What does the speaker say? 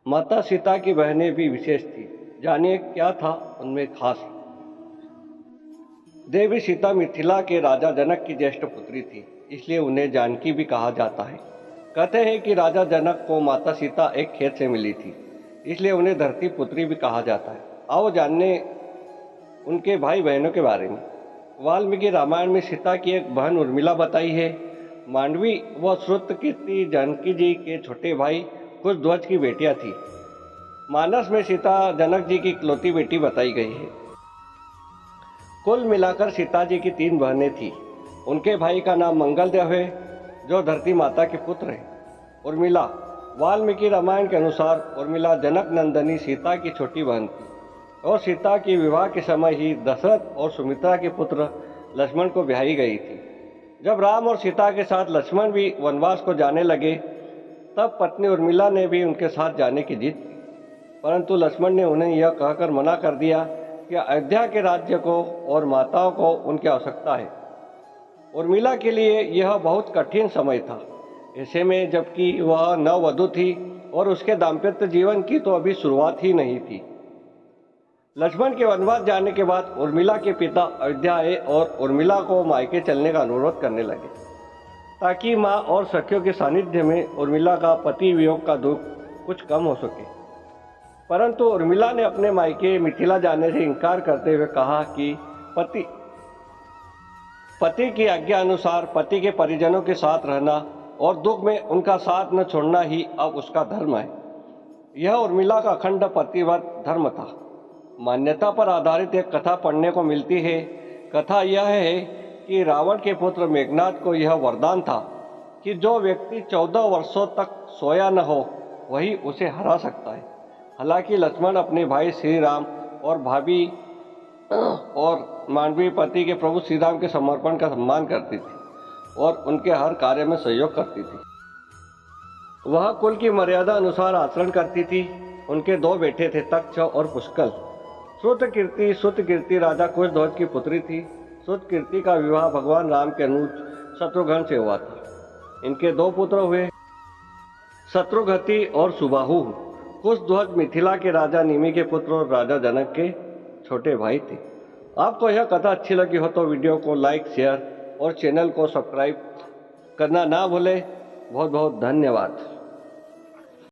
माता सीता की बहनें भी विशेष थी। जानिए क्या था उनमें खास। देवी सीता मिथिला के राजा जनक की ज्येष्ठ पुत्री थी, इसलिए उन्हें जानकी भी कहा जाता है। कहते हैं कि राजा जनक को माता सीता एक खेत से मिली थी, इसलिए उन्हें धरती पुत्री भी कहा जाता है। आओ जानने उनके भाई बहनों के बारे में। वाल्मीकि रामायण में सीता की एक बहन उर्मिला बताई है। मांडवी व श्रुतकीर्ति जानकी जी के छोटे भाई कुशध्वज की बेटियां थी। मानस में सीता जनक जी की इकलौती बेटी बताई गई है। कुल मिलाकर सीता जी की 3 बहनें थीं। उनके भाई का नाम मंगलदेव है, जो धरती माता के पुत्र हैं। उर्मिला, वाल्मीकि रामायण के अनुसार उर्मिला जनक नंदनी सीता की छोटी बहन थी और सीता के विवाह के समय ही दशरथ और सुमित्रा के पुत्र लक्ष्मण को ब्याही गई थी। जब राम और सीता के साथ लक्ष्मण भी वनवास को जाने लगे, तब पत्नी उर्मिला ने भी उनके साथ जाने की जिद की, परंतु लक्ष्मण ने उन्हें यह कहकर मना कर दिया कि अयोध्या के राज्य को और माताओं को उनकी आवश्यकता है। उर्मिला के लिए यह बहुत कठिन समय था। ऐसे में जबकि वह नववधू थी और उसके दाम्पत्य जीवन की तो अभी शुरुआत ही नहीं थी। लक्ष्मण के वनवास जाने के बाद उर्मिला के पिता अयोध्या आए और उर्मिला को मायके चलने का अनुरोध करने लगे, ताकि माँ और सखियों के सानिध्य में उर्मिला का पति वियोग का दुख कुछ कम हो सके। परंतु उर्मिला ने अपने मायके मिथिला जाने से इनकार करते हुए कहा कि पति की आज्ञा अनुसार पति के परिजनों के साथ रहना और दुख में उनका साथ न छोड़ना ही अब उसका धर्म है। यह उर्मिला का अखंड पतिव्रत धर्म था। मान्यता पर आधारित एक कथा पढ़ने को मिलती है। कथा यह है कि रावण के पुत्र मेघनाद को यह वरदान था कि जो व्यक्ति 14 वर्षों तक सोया न हो वही उसे हरा सकता है। हालांकि लक्ष्मण अपने भाई श्री राम और भाभी और मांडवी पति के प्रभु श्री राम के समर्पण का सम्मान करती थी और उनके हर कार्य में सहयोग करती थी। वह कुल की मर्यादा अनुसार आचरण करती थी। उनके 2 बेटे थे, तक्ष और पुष्कल। श्रुतकीर्ति राजा कुशध्वज की पुत्री थी। श्रुतकीर्ति का विवाह भगवान राम के अनुज शत्रुघ्न से हुआ था। इनके 2 पुत्र हुए, शत्रुघ्ति और सुबाहु। कुशध्वज मिथिला के राजा निमि के पुत्र और राजा जनक के छोटे भाई थे। आपको यह कथा अच्छी लगी हो तो वीडियो को लाइक, शेयर और चैनल को सब्सक्राइब करना ना भूलें। बहुत बहुत धन्यवाद।